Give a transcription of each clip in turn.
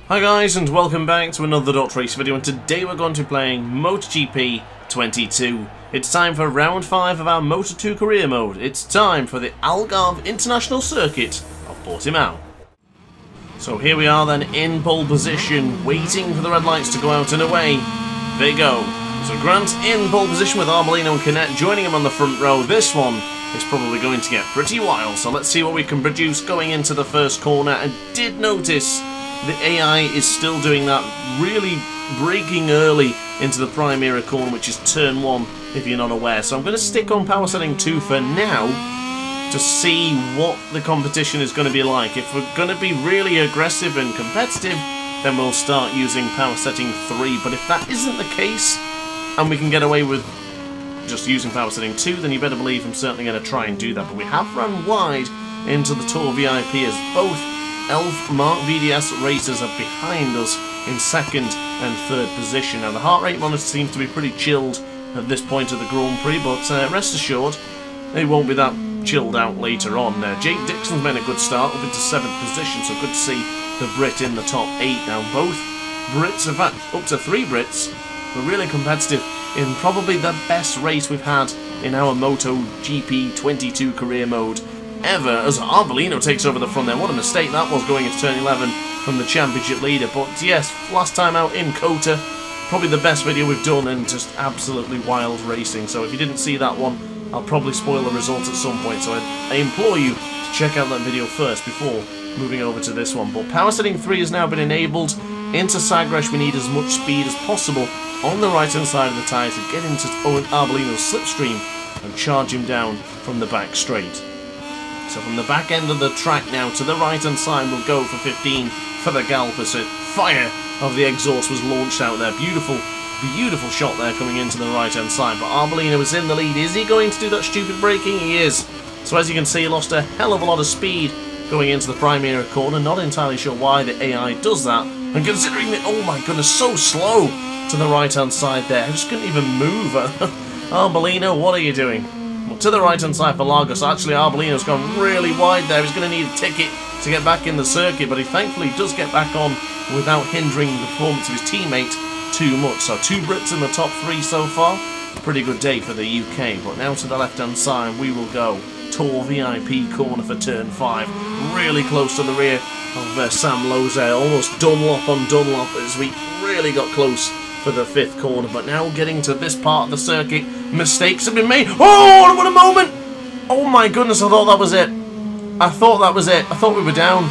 Hi guys, and welcome back to another DrAce video, and today we're going to be playing MotoGP 22. It's time for round 5 of our Moto 2 career mode. It's time for the Algarve International Circuit of Portimao. So here we are then in pole position, waiting for the red lights to go out and away. They go. So Grant in pole position with Arbolino and Canet joining him on the front row. This one is probably going to get pretty wild, so let's see what we can produce going into the first corner. I did notice the AI is still doing that, really braking early into the Primera corner, which is turn 1 if you're not aware. So I'm going to stick on power setting 2 for now to see what the competition is going to be like. If we're going to be really aggressive and competitive, then we'll start using power setting 3. But if that isn't the case, and we can get away with just using power setting 2, then you better believe I'm certainly going to try and do that. But we have run wide into the Tour VIP as both Elf Mark VDS racers are behind us in second and third position. Now the heart rate monitor seems to be pretty chilled at this point of the Grand Prix, but rest assured they won't be that chilled out later on. Jake Dixon's made a good start up into 7th position, so good to see the Brit in the top 8 now. Both Brits, in fact up to 3 Brits, were really competitive in probably the best race we've had in our MotoGP 22 career mode ever, as Arbolino takes over the front there. What a mistake that was going into turn 11 from the championship leader. But yes, last time out in Kota, probably the best video we've done, and just absolutely wild racing. So if you didn't see that one, I'll probably spoil the results at some point, so I implore you to check out that video first before moving over to this one. But power setting 3 has now been enabled. Into Sagres we need as much speed as possible on the right hand side of the tyre to get into Arbolino's slipstream and charge him down from the back straight. So from the back end of the track now to the right hand side we'll go for 15 for the Galpers. So fire of the exhaust was launched out there. Beautiful, beautiful shot there coming into the right hand side. But Arbolino is in the lead. Is he going to do that stupid braking? He is. So as you can see, he lost a hell of a lot of speed going into the Primera corner. Not entirely sure why the AI does that. And considering that, oh my goodness, so slow to the right hand side there. I just couldn't even move. Arbolino, what are you doing? To the right hand side for Lagos. Actually, Arbolino's gone really wide there. He's going to need a ticket to get back in the circuit, but he thankfully does get back on without hindering the performance of his teammate too much. So 2 Brits in the top 3 so far. Pretty good day for the UK. But now to the left hand side we will go. Tour VIP corner for turn 5. Really close to the rear of Sam Lowe's there. Almost Dunlop on Dunlop as we really got close for the 5th corner. But now getting to this part of the circuit, mistakes have been made. Oh, what a moment! Oh my goodness, I thought that was it. I thought that was it. I thought we were down.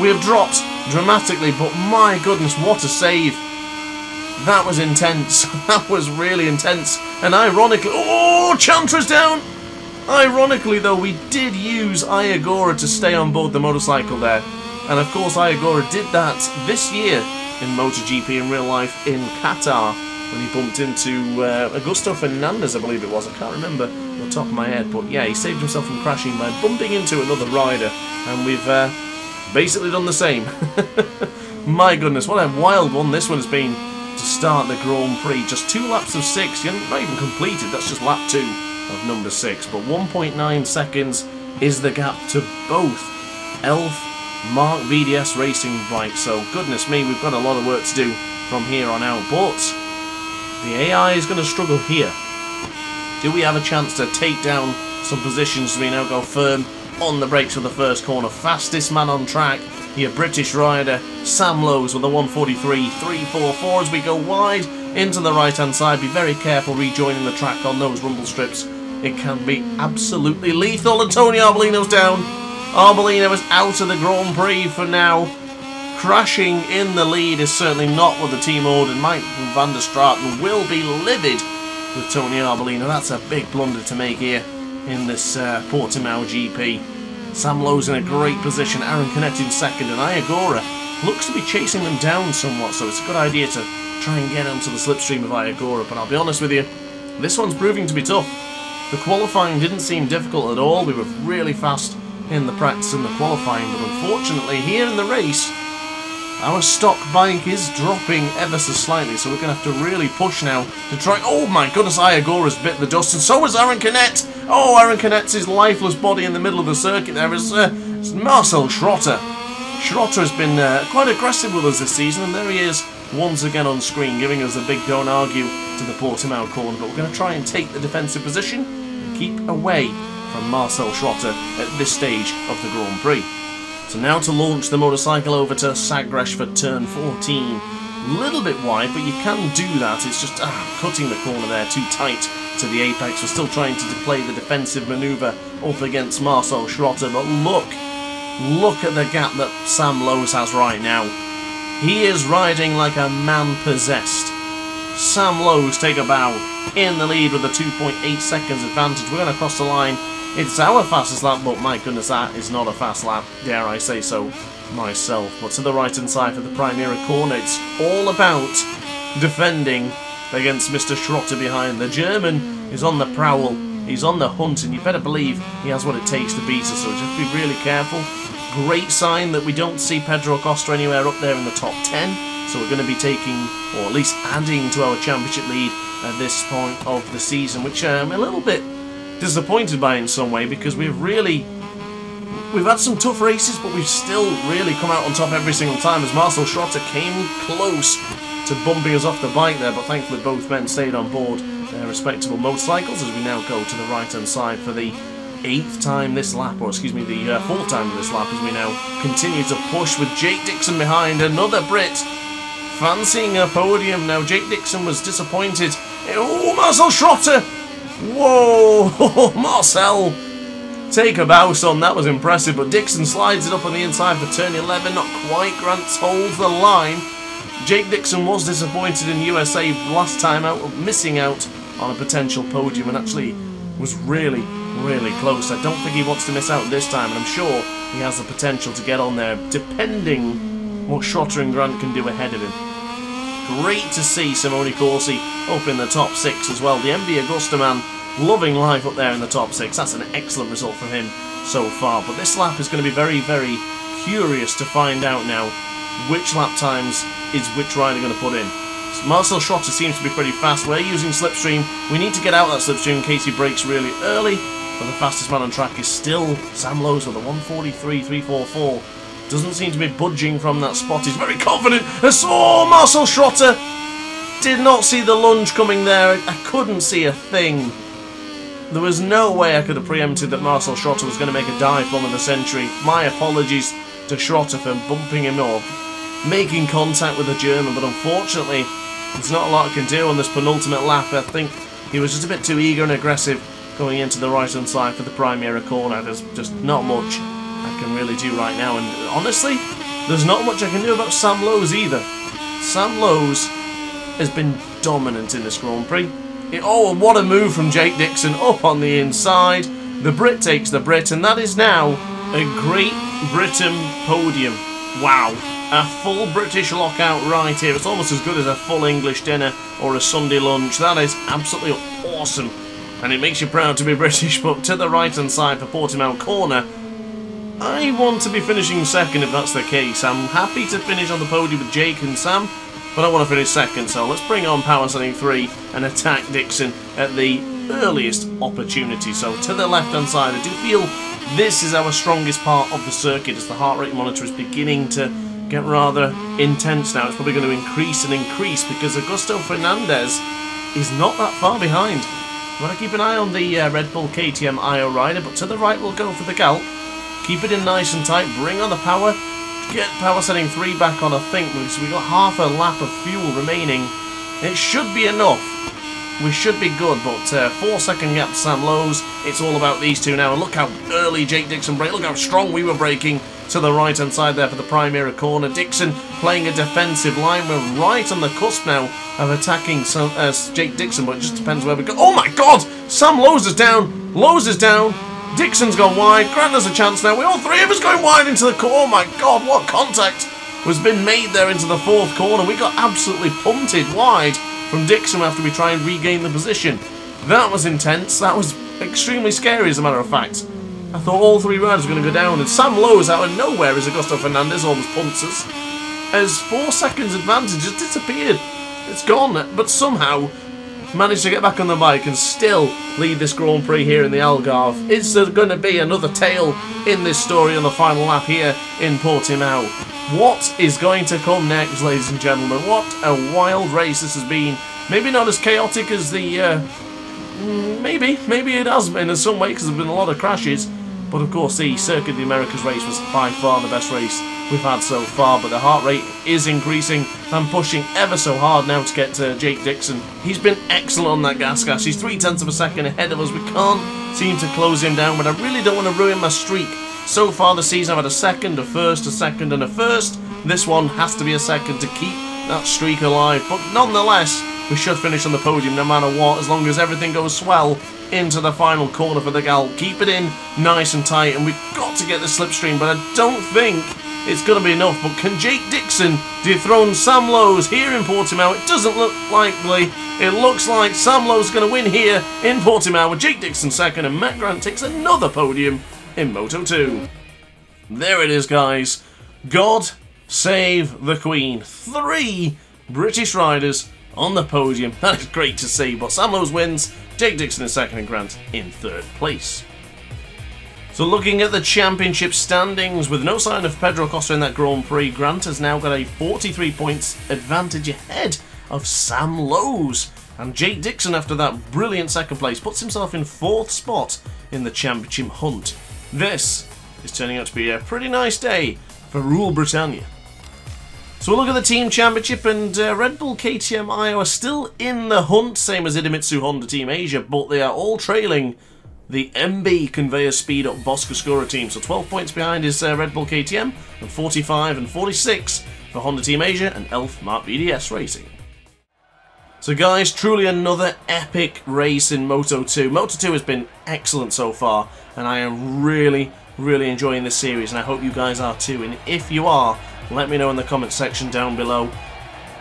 We have dropped dramatically, but my goodness, what a save. That was intense. That was really intense. And ironically, oh, Chantra's down. Ironically though, we did use Iagora to stay on board the motorcycle there. And of course Iagora did that this year in MotoGP in real life in Qatar, when he bumped into Augusto Fernandez, I believe it was. I can't remember on the top of my head, but yeah, he saved himself from crashing by bumping into another rider, and we've basically done the same. My goodness, what a wild one this one has been to start the Grand Prix. Just 2 laps of 6, you're not even completed, that's just lap 2 of number 6, but 1.9 seconds is the gap to both Elf Mark VDS racing bikes. So goodness me, we've got a lot of work to do from here on out, but the AI is going to struggle here. Do we have a chance to take down some positions as we now go firm on the brakes for the first corner? Fastest man on track, your British rider, Sam Lowe's with a 1:43.344 as we go wide into the right hand side. Be very careful rejoining the track on those rumble strips. It can be absolutely lethal, and Tony Arbolino's down. Arbolino is out of the Grand Prix for now. Crashing in the lead is certainly not what the team ordered. Mike van der Straten will be livid with Tony Arbolino. That's a big blunder to make here in this Portimao GP. Sam Lowe's in a great position. Aaron Canet in second, and Iagora looks to be chasing them down somewhat, so it's a good idea to try and get onto the slipstream of Iagora. But I'll be honest with you, this one's proving to be tough. The qualifying didn't seem difficult at all. We were really fast in the practice and the qualifying, but unfortunately here in the race our stock bike is dropping ever so slightly, so we're going to have to really push now to try. Oh my goodness, Iagora's bit the dust, and so has Aaron Canet. Oh, Aaron Canet's his lifeless body in the middle of the circuit there is Marcel Schrotter Schrotter has been quite aggressive with us this season, and there he is once again on screen, giving us a big don't argue to the Portimao corner. But we're going to try and take the defensive position and keep away from Marcel Schrotter at this stage of the Grand Prix. So now to launch the motorcycle over to Sagres for turn 14. A little bit wide, but you can do that. It's just cutting the corner there too tight to the apex. We're still trying to play the defensive manoeuvre up against Marcel Schrotter, but look at the gap that Sam Lowes has right now. He is riding like a man possessed. Sam Lowes take a bow in the lead with a 2.8 seconds advantage. We're going to cross the line. It's our fastest lap, but my goodness, that is not a fast lap, dare I say so myself. But to the right-hand side for the Primera corner, it's all about defending against Mr. Schrotter behind. The German is on the prowl, he's on the hunt, and you better believe he has what it takes to beat us, so just be really careful. Great sign that we don't see Pedro Acosta anywhere up there in the top 10, so we're going to be taking, or at least adding to our championship lead at this point of the season, which I'm a little bit disappointed by in some way, because we've had some tough races, but we've still really come out on top every single time, as Marcel Schrotter came close to bumping us off the bike there, but thankfully both men stayed on board their respectable motorcycles as we now go to the right hand side for the 8th time this lap, or excuse me, the 4th time this lap, as we now continue to push with Jake Dixon behind, another Brit fancying a podium. Now Jake Dixon was disappointed. Oh, Marcel Schrotter! Whoa, Marcel, take a bow, son. That was impressive, but Dixon slides it up on the inside for turn 11, not quite. Grants holds the line. Jake Dixon was disappointed in USA last time out, missing out on a potential podium, and actually was really close. I don't think he wants to miss out this time, and I'm sure he has the potential to get on there, depending what Schrotter and Grant can do ahead of him. Great to see Simone Corsi up in the top 6 as well. The MV Augusta man loving life up there in the top 6. That's an excellent result from him so far. But this lap is going to be very curious to find out now which lap times is which rider going to put in. So Marcel Schrotter seems to be pretty fast. We're using slipstream. We need to get out that slipstream in case he breaks really early. But the fastest man on track is still Sam Lowes with a 1:43.344. Doesn't seem to be budging from that spot. He's very confident. Marcel Schrotter did not see the lunge coming there. I couldn't see a thing. There was no way I could have preempted that Marcel Schrotter was going to make a dive bomb of the century. My apologies to Schrotter for bumping him up, making contact with the German, but unfortunately there's not a lot I can do on this penultimate lap. I think he was just a bit too eager and aggressive going into the right hand side for the Primera corner. There's just not much I can really do right now, and honestly there's not much I can do about Sam Lowes either. Sam Lowes has been dominant in this Grand Prix. Oh, and what a move from Jake Dixon up on the inside. The Brit takes the Brit, and that is now a Great Britain podium. Wow, a full British lockout right here. It's almost as good as a full English dinner or a Sunday lunch. That is absolutely awesome, and it makes you proud to be British. But to the right hand side for Portimao corner, I want to be finishing second if that's the case. I'm happy to finish on the podium with Jake and Sam, but I want to finish second, so let's bring on power setting 3 and attack Dixon at the earliest opportunity. So to the left hand side, I do feel this is our strongest part of the circuit, as the heart rate monitor is beginning to get rather intense now. It's probably going to increase and increase because Augusto Fernandez is not that far behind. We've got to keep an eye on the Red Bull KTM IO rider, but to the right we'll go for the Galp. Keep it in nice and tight, bring on the power, get power setting 3 back on, I think, so we've got half a lap of fuel remaining. It should be enough. We should be good, but 4-second gap to Sam Lowes. It's all about these two now, and look how early Jake Dixon braked, look how strong we were braking to the right hand side there for the Primera corner. Dixon playing a defensive line. We're right on the cusp now of attacking Jake Dixon, but it just depends where we go. Oh my god! Sam Lowes is down! Lowes is down! Dixon's gone wide. Grant has a chance now. We all three of us going wide into the corner. Oh my god, what contact was been made there into the 4th corner. We got absolutely punted wide from Dixon after we try and regain the position. That was intense. That was extremely scary, as a matter of fact. I thought all 3 riders were going to go down, and Sam Lowes out of nowhere as Augusto Fernandez almost punts us. As 4 seconds advantage has disappeared. It's gone, but somehow managed to get back on the bike and still lead this Grand Prix here in the Algarve. Is there going to be another tale in this story on the final lap here in Portimao? What is going to come next, ladies and gentlemen? What a wild race this has been. Maybe not as chaotic as the... maybe it has been in some way because there have been a lot of crashes. But of course the Circuit of the Americas race was by far the best race we've had so far. But the heart rate is increasing. I'm pushing ever so hard now to get to Jake Dixon. He's been excellent on that gas. He's 0.3 of a second ahead of us. We can't seem to close him down, but I really don't want to ruin my streak. So far this season I've had a second, a first, a second and a first. This one has to be a second to keep that streak alive. But nonetheless, we should finish on the podium no matter what, as long as everything goes swell into the final corner for the gal. Keep it in nice and tight, and we've got to get the slipstream, but I don't think it's going to be enough. But can Jake Dixon dethrone Sam Lowes here in Portimao? It doesn't look likely. It looks like Sam Lowes is going to win here in Portimao with Jake Dixon second, and Matt Grant takes another podium in Moto 2. There it is, guys. God save the Queen. 3 British riders on the podium. That is great to see. But Sam Lowes wins, Jake Dixon in second, and Grant in third place. So looking at the championship standings, with no sign of Pedro Costa in that Grand Prix, Grant has now got a 43 points advantage ahead of Sam Lowes. And Jake Dixon, after that brilliant second place, puts himself in 4th spot in the championship hunt. This is turning out to be a pretty nice day for Rule Britannia. So we'll look at the Team Championship, and Red Bull, KTM, Io are still in the hunt, same as Idemitsu Honda Team Asia, but they are all trailing the MB Conveyor Speed Up Boscoscura team. So 12 points behind is Red Bull KTM, and 45 and 46 for Honda Team Asia and Elf Mark BDS Racing. So guys, truly another epic race in Moto 2. Moto 2 has been excellent so far, and I am really enjoying this series, and I hope you guys are too. And if you are, let me know in the comment section down below.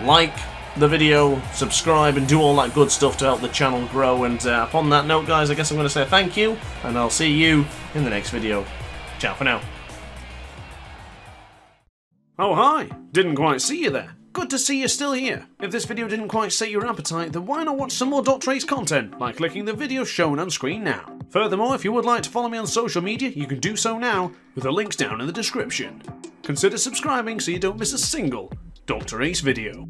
Like the video, subscribe, and do all that good stuff to help the channel grow. And upon that note, guys, I guess I'm going to say thank you, and I'll see you in the next video. Ciao for now. Oh hi, didn't quite see you there. Good to see you're still here. If this video didn't quite sate your appetite, then why not watch some more DrAce content by clicking the video shown on screen now. Furthermore, if you would like to follow me on social media, you can do so now with the links down in the description. Consider subscribing so you don't miss a single DrAce video.